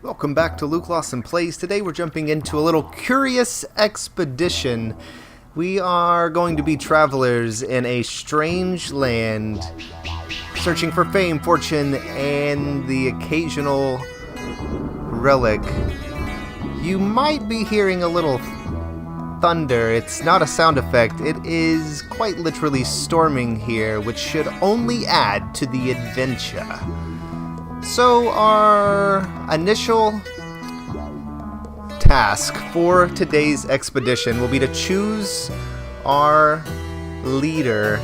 Welcome back to Luke Lawson Plays. Today we're jumping into a little curious expedition. We are going to be travelers in a strange land, searching for fame, fortune, and the occasional relic. You might be hearing a little thunder. It's not a sound effect. It is quite literally storming here, which should only add to the adventure. So our initial task for today's expedition will be to choose our leader.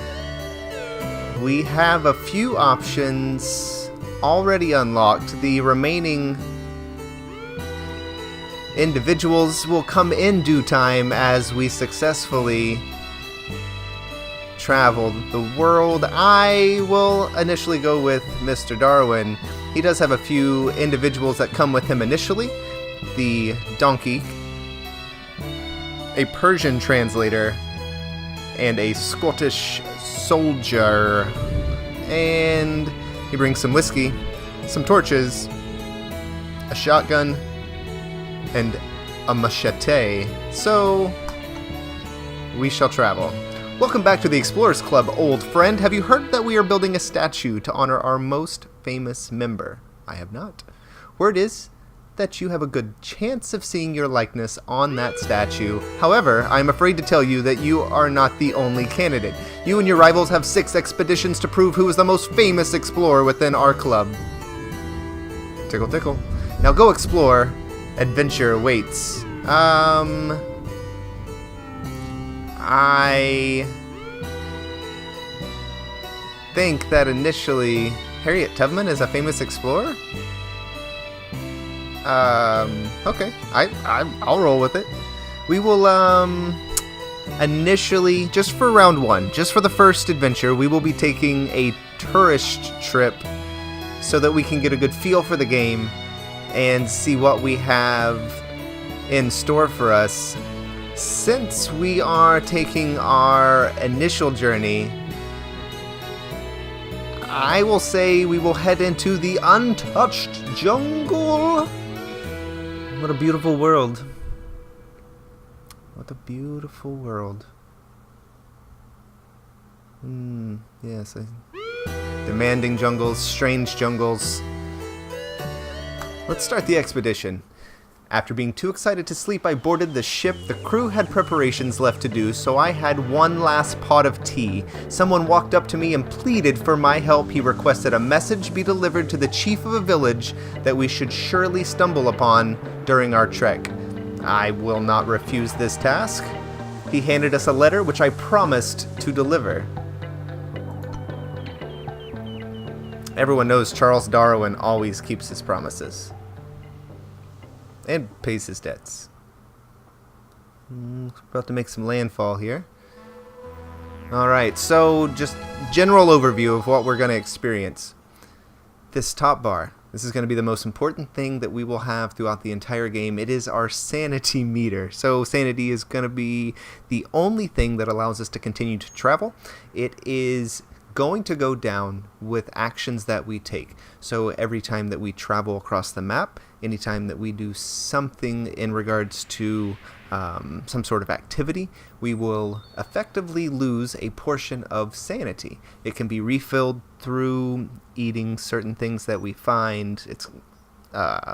We have a few options already unlocked. The remaining individuals will come in due time as we successfully travel the world. I will initially go with Mr. Darwin. He does have a few individuals that come with him initially. The donkey, a Persian translator, and a Scottish soldier. And he brings some whiskey, some torches, a shotgun, and a machete. So, we shall travel. Welcome back to the Explorers Club, old friend. Have you heard that we are building a statue to honor our most famous member? I have not. Word is that you have a good chance of seeing your likeness on that statue. However, I am afraid to tell you that you are not the only candidate. You and your rivals have 6 expeditions to prove who is the most famous explorer within our club. Tickle, tickle. Now go explore. Adventure awaits. I think that initially Harriet Tubman is a famous explorer. Okay, I'll roll with it. We will initially, just for round 1, just for the first adventure, we will be taking a tourist trip so that we can get a good feel for the game and see what we have in store for us. Since we are taking our initial journey, I will say we will head into the untouched jungle. What a beautiful world. What a beautiful world. Yes. Demanding jungles, strange jungles. Let's start the expedition. After being too excited to sleep, I boarded the ship. The crew had preparations left to do, so I had one last pot of tea. Someone walked up to me and pleaded for my help. He requested a message be delivered to the chief of a village that we should surely stumble upon during our trek. I will not refuse this task. He handed us a letter which I promised to deliver. Everyone knows Charles Darwin always keeps his promises. And pays his debts. About to make some landfall here. Alright, so just general overview of what we're going to experience. This top bar. This is going to be the most important thing that we will have throughout the entire game. It is our sanity meter. So sanity is going to be the only thing that allows us to continue to travel. It is going to go down with actions that we take. So every time that we travel across the map, anytime that we do something in regards to some sort of activity, we will effectively lose a portion of sanity. It can be refilled through eating certain things that we find. It's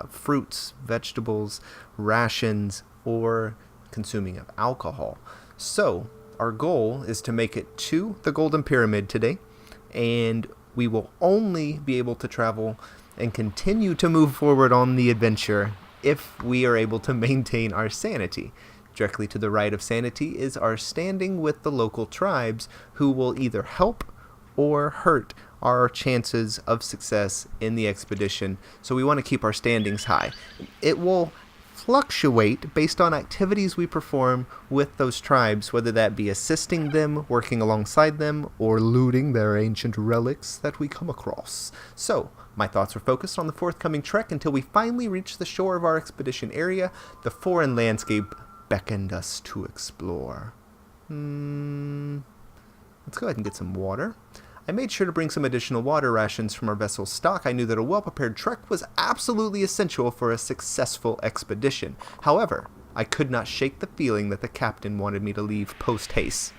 fruits, vegetables, rations, or consuming of alcohol. So our goal is to make it to the Golden Pyramid today, and we will only be able to travel and continue to move forward on the adventure if we are able to maintain our sanity. Directly to the right of sanity is our standing with the local tribes, who will either help or hurt our chances of success in the expedition. So we want to keep our standings high. It will fluctuate based on activities we perform with those tribes, whether that be assisting them, working alongside them, or looting their ancient relics that we come across. So, my thoughts are focused on the forthcoming trek until we finally reach the shore of our expedition area. The foreign landscape beckoned us to explore. Let's go ahead and get some water. I made sure to bring some additional water rations from our vessel's stock. I knew that a well-prepared trek was absolutely essential for a successful expedition. However, I could not shake the feeling that the captain wanted me to leave post-haste.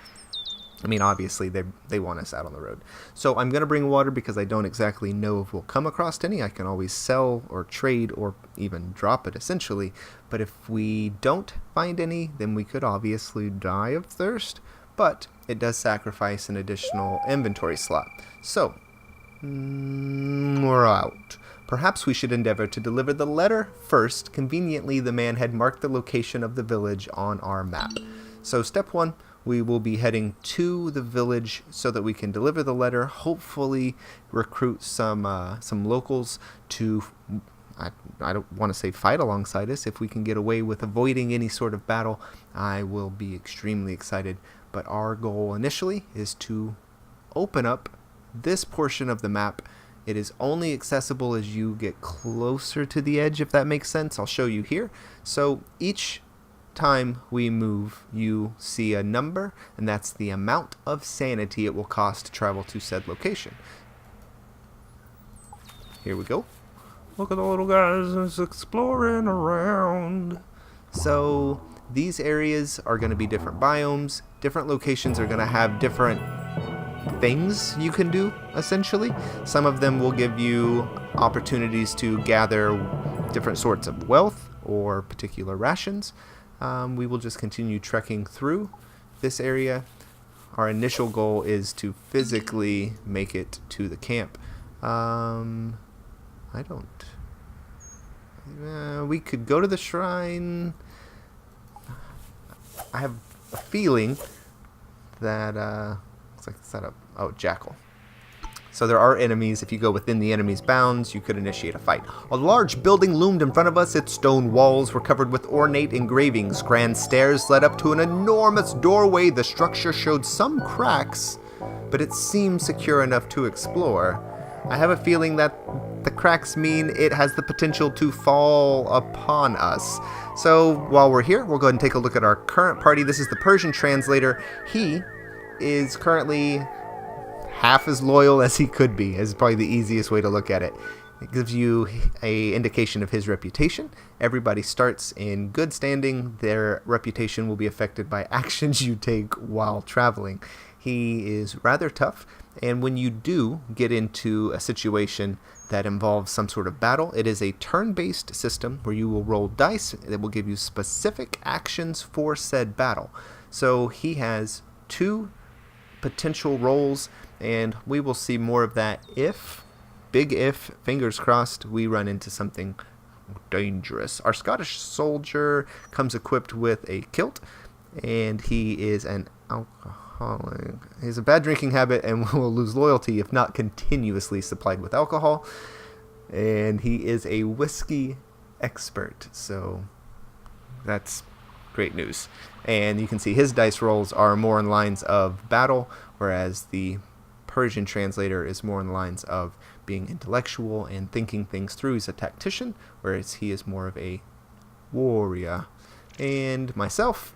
I mean, obviously, they want us out on the road. So I'm going to bring water because I don't exactly know if we'll come across any. I can always sell or trade or even drop it, essentially. But if we don't find any, then we could obviously die of thirst. But it does sacrifice an additional inventory slot. So, we're out. Perhaps we should endeavor to deliver the letter first. Conveniently, the man had marked the location of the village on our map. So step 1, we will be heading to the village so that we can deliver the letter, hopefully recruit some locals to, I don't want to say fight alongside us. If we can get away with avoiding any sort of battle, I will be extremely excited. But our goal initially is to open up this portion of the map. It is only accessible as you get closer to the edge, if that makes sense. I'll show you here. So each time we move, you see a number, and that's the amount of sanity it will cost to travel to said location. Here we go. Look at the little guys just exploring around. So these areas are going to be different biomes. Different locations are going to have different things you can do, essentially. Some of them will give you opportunities to gather different sorts of wealth or particular rations. We will just continue trekking through this area. Our initial goal is to physically make it to the camp. We could go to the shrine. I have a feeling that looks like it's set up. Oh, Jackal. So there are enemies. If you go within the enemy's bounds, you could initiate a fight. A large building loomed in front of us. Its stone walls were covered with ornate engravings. Grand stairs led up to an enormous doorway. The structure showed some cracks, but it seemed secure enough to explore. I have a feeling that the cracks mean it has the potential to fall upon us. So while we're here, we'll go ahead and take a look at our current party. This is the Persian translator. He is currently half as loyal as he could be, is probably the easiest way to look at it. It gives you a indication of his reputation. Everybody starts in good standing. Their reputation will be affected by actions you take while traveling. He is rather tough, and when you do get into a situation that involves some sort of battle, it is a turn-based system where you will roll dice that will give you specific actions for said battle. So he has 2 potential rolls, and we will see more of that if, fingers crossed, we run into something dangerous. Our Scottish soldier comes equipped with a kilt, and he is an alcoholic. He has a bad drinking habit and will lose loyalty if not continuously supplied with alcohol. And he is a whiskey expert, so that's great news. And you can see his dice rolls are more in lines of battle, whereas the Persian translator is more in the lines of being intellectual and thinking things through. He's a tactician, whereas he is more of a warrior. And myself,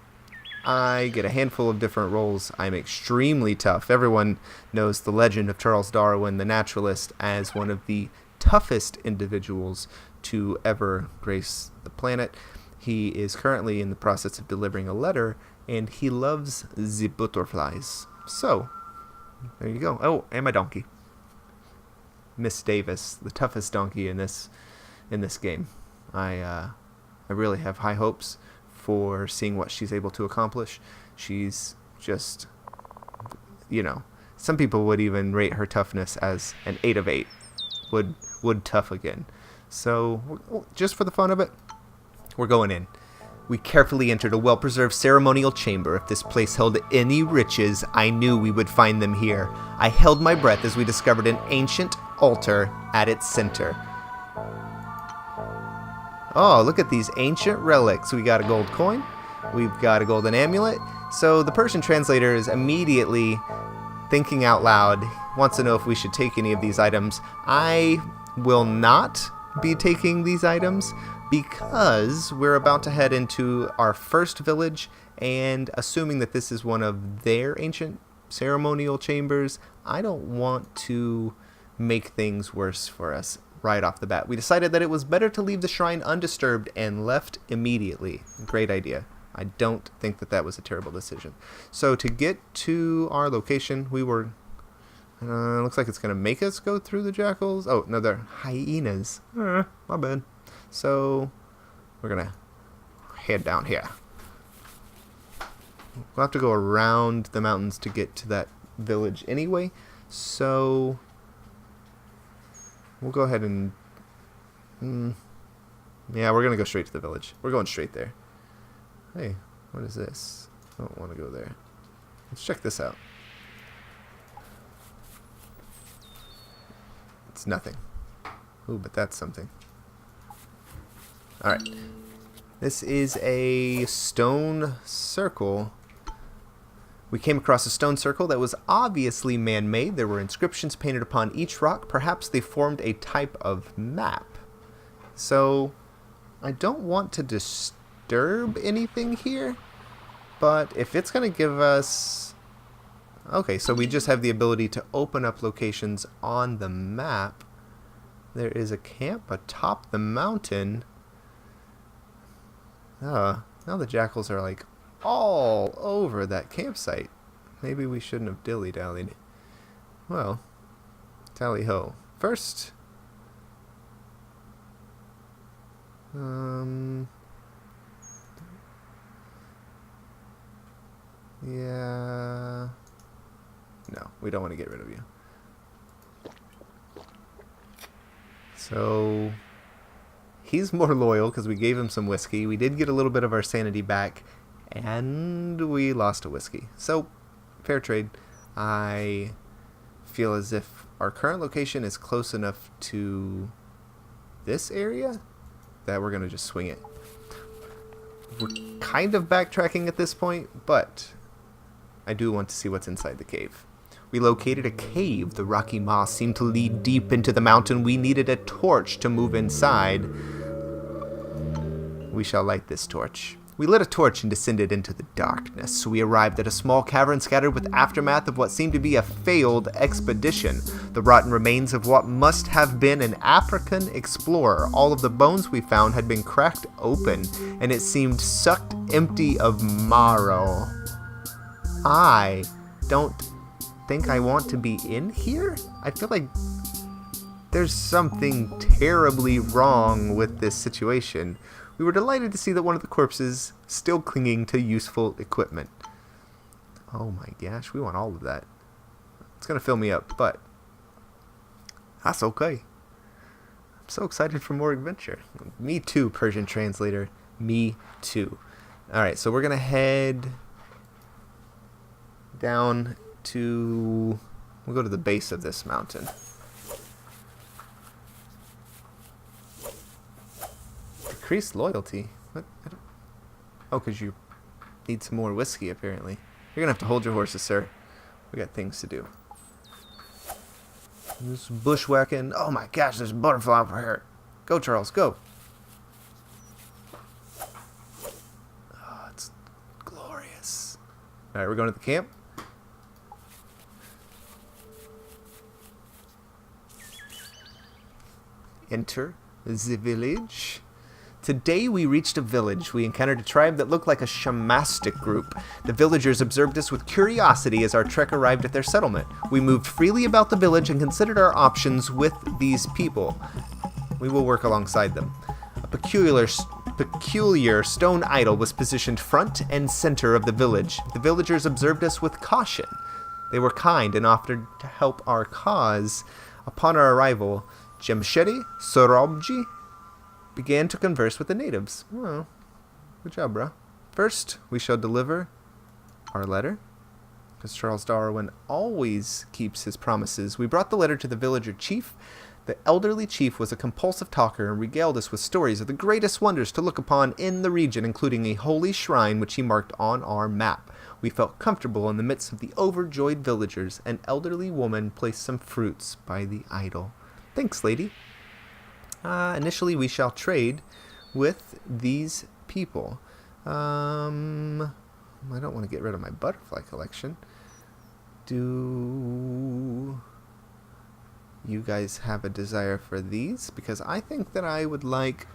I get a handful of different roles. I'm extremely tough. Everyone knows the legend of Charles Darwin, the naturalist, as one of the toughest individuals to ever grace the planet. He is currently in the process of delivering a letter, and he loves the butterflies. So, there you go. Oh, and my donkey. Miss Davis, the toughest donkey in this game. I really have high hopes for seeing what she's able to accomplish. She's just, some people would even rate her toughness as an 8 of 8. Would tough again. So, just for the fun of it, we're going in. We carefully entered a well-preserved ceremonial chamber. If this place held any riches, I knew we would find them here. I held my breath as we discovered an ancient altar at its center. Oh, look at these ancient relics. We got a gold coin. We've got a golden amulet. So the Persian translator is immediately thinking out loud, wants to know if we should take any of these items. I will not be taking these items because we're about to head into our first village, and assuming that this is one of their ancient ceremonial chambers. I don't want to make things worse for us right off the bat. We decided that it was better to leave the shrine undisturbed and left immediately. Great idea. I don't think that that was a terrible decision. So to get to our location, we were... looks like it's going to make us go through the jackals. Oh, no, they're hyenas. My bad. So we're going to head down here. We'll have to go around the mountains to get to that village anyway. So we'll go ahead and... yeah, we're going to go straight to the village. We're going straight there. Hey, what is this? I don't want to go there. Let's check this out. It's nothing. Ooh, but that's something. Alright. This is a stone circle. We came across a stone circle that was obviously man-made. There were inscriptions painted upon each rock. Perhaps they formed a type of map. So, I don't want to disturb anything here, but if it's going to give us... Okay, so we just have the ability to open up locations on the map. There is a camp atop the mountain. Now the jackals are like all over that campsite. Maybe we shouldn't have dilly-dallied. Well, tally-ho. First... yeah... No, we don't want to get rid of you. So... he's more loyal because we gave him some whiskey. We did get a little bit of our sanity back. And we lost a whiskey. So, fair trade. I feel as if our current location is close enough to this area that we're going to just swing it. We're kind of backtracking at this point, but I do want to see what's inside the cave. We located a cave. The rocky moss seemed to lead deep into the mountain. We needed a torch to move inside. We shall light this torch. We lit a torch and descended into the darkness. We arrived at a small cavern scattered with aftermath of what seemed to be a failed expedition. The rotten remains of what must have been an African explorer. All of the bones we found had been cracked open, and it seemed sucked empty of marrow. I don't think I want to be in here? I feel like there's something terribly wrong with this situation. We were delighted to see that one of the corpses still clinging to useful equipment. Oh my gosh, we want all of that. It's going to fill me up, but that's okay. I'm so excited for more adventure. Me too, Persian translator. Me too. Alright, so we're going to head down to... we'll go to the base of this mountain. Increased loyalty? What? Oh, because you need some more whiskey, apparently. You're going to have to hold your horses, sir. We got things to do. This bushwhacking. Oh my gosh, there's a butterfly over here. Go, Charles, go. Oh, it's glorious. Alright, we're going to the camp. Enter the village. Today we reached a village. We encountered a tribe that looked like a shamastic group. The villagers observed us with curiosity as our trek arrived at their settlement. We moved freely about the village and considered our options with these people. We will work alongside them. A peculiar stone idol was positioned front and center of the village. The villagers observed us with caution. They were kind and offered to help our cause. Upon our arrival, Jemshedi Sorobji began to converse with the natives. Oh, good job, bro. First, we shall deliver our letter, because Charles Darwin always keeps his promises. We brought the letter to the villager chief. The elderly chief was a compulsive talker and regaled us with stories of the greatest wonders to look upon in the region, including a holy shrine which he marked on our map. We felt comfortable in the midst of the overjoyed villagers. An elderly woman placed some fruits by the idol. Thanks, lady. Initially, we shall trade with these people. I don't want to get rid of my butterfly collection. Do you guys have a desire for these? Because I think that I would like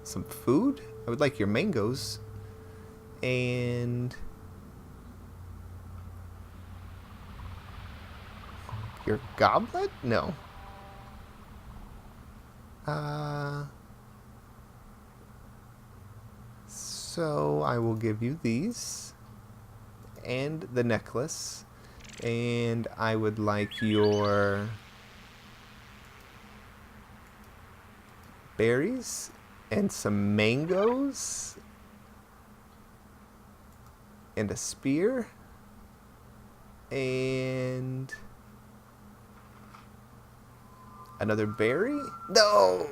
some food. I would like your mangoes. And your goblet? No. So I will give you these and the necklace, and I would like your berries and some mangoes and a spear and another berry? No!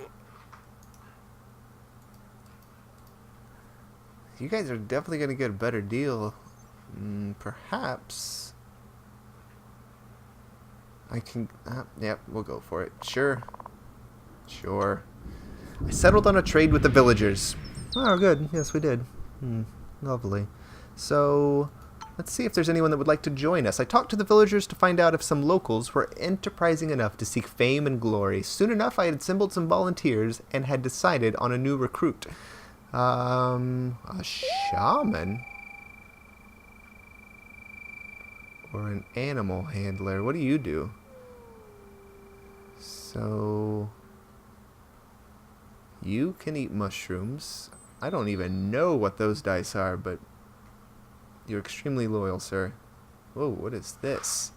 You guys are definitely going to get a better deal. Perhaps I can... yep, we'll go for it. Sure. Sure. I settled on a trade with the villagers. Oh, good. Yes, we did. Lovely. So, let's see if there's anyone that would like to join us. I talked to the villagers to find out if some locals were enterprising enough to seek fame and glory. Soon enough, I had assembled some volunteers and had decided on a new recruit. A shaman? Or an animal handler? What do you do? So... you can eat mushrooms. I don't even know what those dice are, but you're extremely loyal, sir. Whoa, what is this?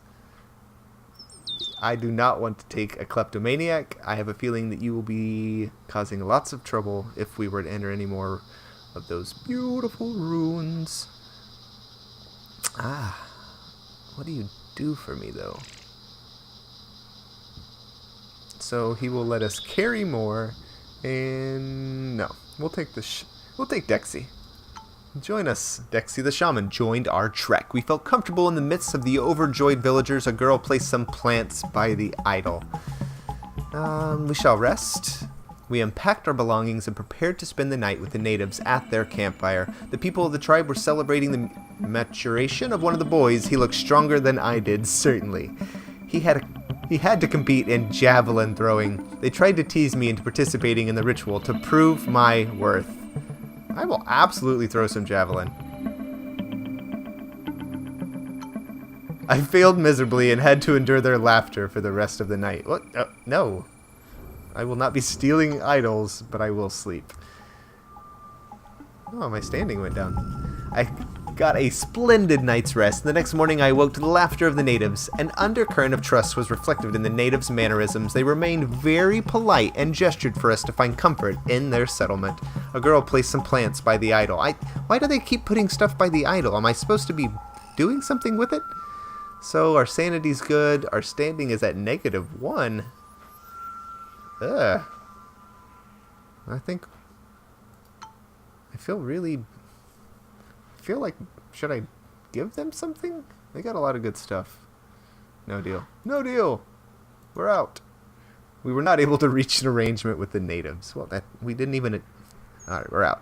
I do not want to take a kleptomaniac. I have a feeling that you will be causing lots of trouble if we were to enter any more of those beautiful ruins. What do you do for me, though? So he will let us carry more, and no, we'll take we'll take Dexy. Join us. Dexy the Shaman joined our trek. We felt comfortable in the midst of the overjoyed villagers. A girl placed some plants by the idol. We shall rest. We unpacked our belongings and prepared to spend the night with the natives at their campfire. The people of the tribe were celebrating the maturation of one of the boys. He looked stronger than I did, certainly. He had to compete in javelin throwing. They tried to tease me into participating in the ritual to prove my worth. I will absolutely throw some javelin. I failed miserably and had to endure their laughter for the rest of the night. What? No. I will not be stealing idols, but I will sleep. Oh, my standing went down. I got a splendid night's rest. The next morning I awoke to the laughter of the natives. An undercurrent of trust was reflected in the natives' mannerisms. They remained very polite and gestured for us to find comfort in their settlement. A girl placed some plants by the idol. Why do they keep putting stuff by the idol? Am I supposed to be doing something with it? So our sanity's good. Our standing is at -1. Ugh. I feel like, should I give them something? They got a lot of good stuff. No deal. No deal! We're out. We were not able to reach an arrangement with the natives. Well, we didn't even... Alright, we're out.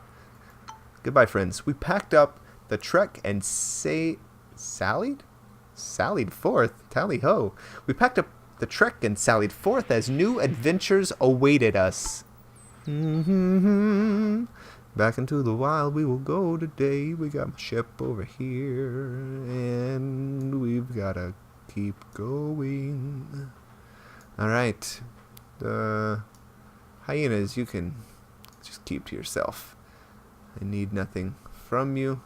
Goodbye, friends. We packed up the trek and sallied forth. Tally-ho. We packed up the trek and sallied forth as new adventures awaited us. Back into the wild we will go today. We got my ship over here, and we've gotta keep going. Alright. The hyenas, you can just keep to yourself. I need nothing from you.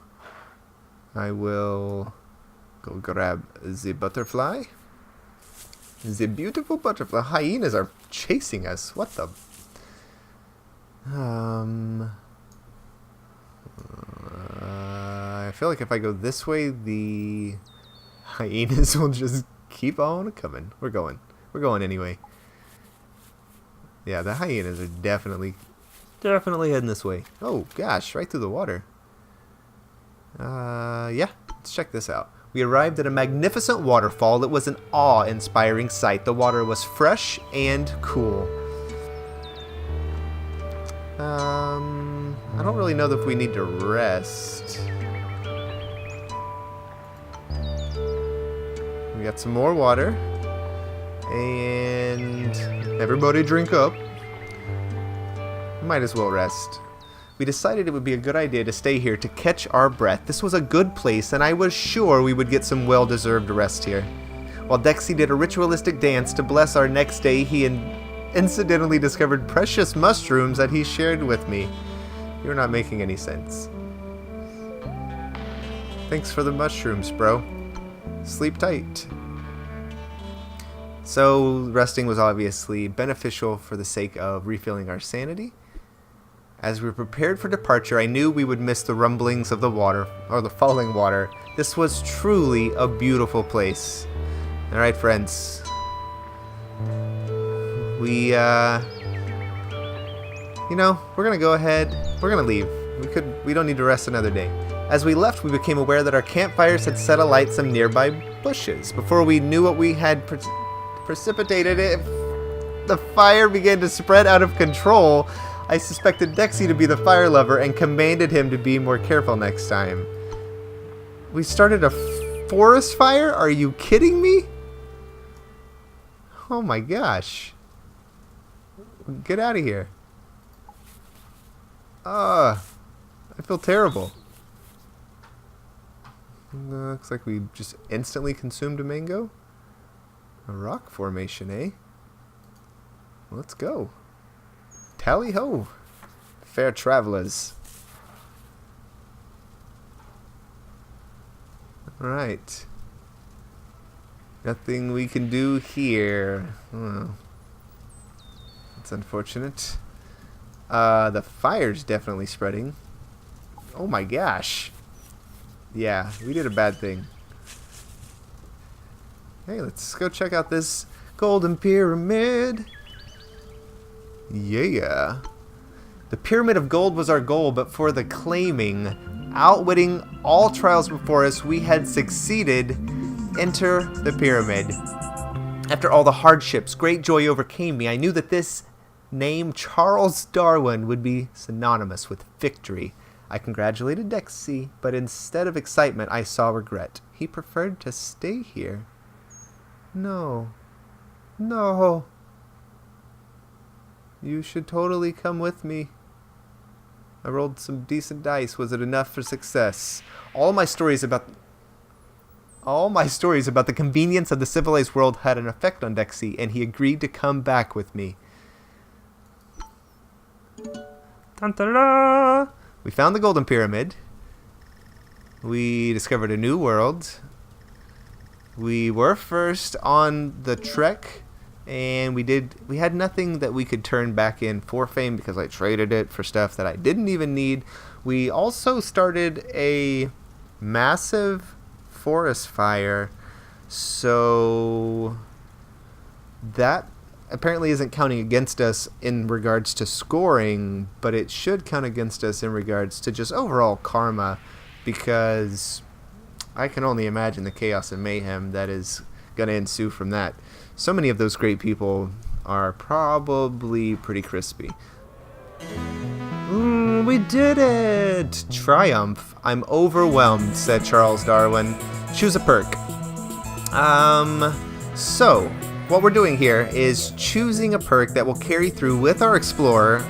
I will go grab the butterfly. The beautiful butterfly. Hyenas are chasing us. What the... I feel like if I go this way, the hyenas will just keep on coming. We're going anyway. Yeah, the hyenas are definitely heading this way. Oh gosh, right through the water. Yeah, let's check this out. We arrived at a magnificent waterfall. It was an awe-inspiring sight. The water was fresh and cool. I don't really know if we need to rest. We got some more water. And everybody drink up. Might as well rest. We decided it would be a good idea to stay here to catch our breath. This was a good place, and I was sure we would get some well-deserved rest here. While Dexy did a ritualistic dance to bless our next day, he incidentally discovered precious mushrooms that he shared with me. You're not making any sense. Thanks for the mushrooms, bro. Sleep tight. So, resting was obviously beneficial for the sake of refilling our sanity. As we prepared for departure, I knew we would miss the rumblings of the water, or the falling water. This was truly a beautiful place. Alright, friends. We're gonna go ahead. We're gonna leave. We don't need to rest another day. As we left, we became aware that our campfires had set alight some nearby bushes. Before we knew what we had precipitated it, the fire began to spread out of control. I suspected Dexy to be the fire lover and commanded him to be more careful next time. We started a forest fire? Are you kidding me? Oh my gosh. Get out of here. I feel terrible. Looks like we just instantly consumed a mango. A rock formation, eh? Let's go. Tally ho, fair travelers. Alright. Nothing we can do here. Oh. That's unfortunate. The fire's definitely spreading. Oh my gosh. Yeah, we did a bad thing. Hey, let's go check out this golden pyramid. Yeah. The Pyramid of Gold was our goal, but for the claiming, outwitting all trials before us, we had succeeded. Enter the pyramid. After all the hardships, great joy overcame me. I knew that this name, Charles Darwin, would be synonymous with victory. I congratulated Dexy, but instead of excitement, I saw regret. He preferred to stay here. No. No. You should totally come with me. I rolled some decent dice. Was it enough for success? All my stories about the convenience of the civilized world had an effect on Dexy, and he agreed to come back with me. Dun-da-da! We found the Golden Pyramid. We discovered a new world. We were first on the trek, and we had nothing that we could turn back in for fame because I traded it for stuff that I didn't even need. We also started a massive forest fire, so that apparently isn't counting against us in regards to scoring, but it should count against us in regards to just overall karma, because I can only imagine the chaos and mayhem that is going to ensue from that. So many of those great people are probably pretty crispy. We did it! Triumph. I'm overwhelmed, said Charles Darwin. Choose a perk. So, what we're doing here is choosing a perk that will carry through with our explorer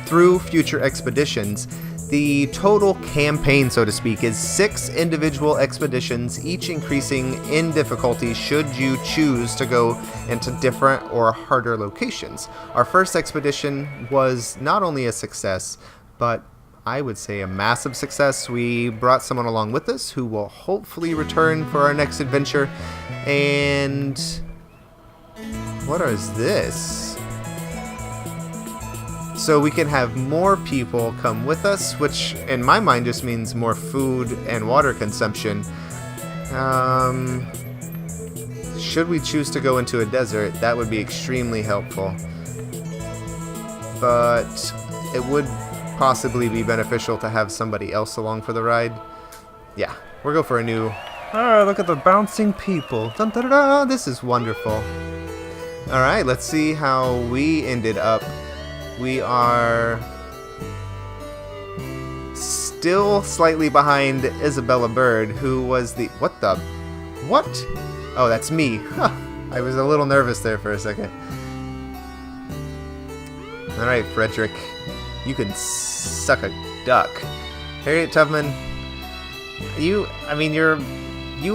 through future expeditions. The total campaign, so to speak, is 6 individual expeditions, each increasing in difficulty should you choose to go into different or harder locations. Our first expedition was not only a success, but I would say a massive success. We brought someone along with us who will hopefully return for our next adventure. And what is this? So we can have more people come with us, which in my mind just means more food and water consumption. Should we choose to go into a desert, that would be extremely helpful. But it would possibly be beneficial to have somebody else along for the ride. Yeah, we'll go for a new... Ah, look at the bouncing people. Dun, dun, dun, dun. This is wonderful. Alright, let's see how we ended up. We are still slightly behind Isabella Bird, who was the... What? Oh, that's me. Huh. I was a little nervous there for a second. Alright, Frederick. You can suck a duck. Harriet Tubman, you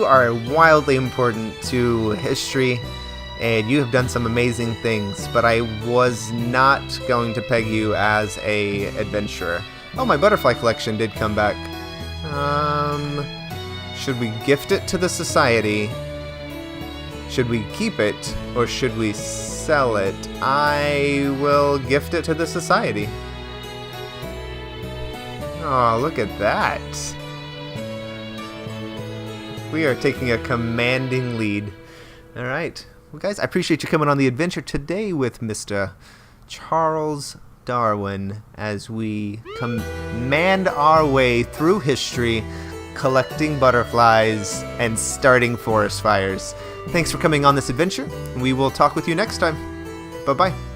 are wildly important to history, and you have done some amazing things, but I was not going to peg you as a adventurer. Oh, my butterfly collection did come back. Should we gift it to the society? Should we keep it, or should we sell it? I will gift it to the society. Oh, look at that. We are taking a commanding lead. Alright. Well, guys, I appreciate you coming on the adventure today with Mr. Charles Darwin as we command our way through history, collecting butterflies and starting forest fires. Thanks for coming on this adventure. We will talk with you next time. Bye-bye.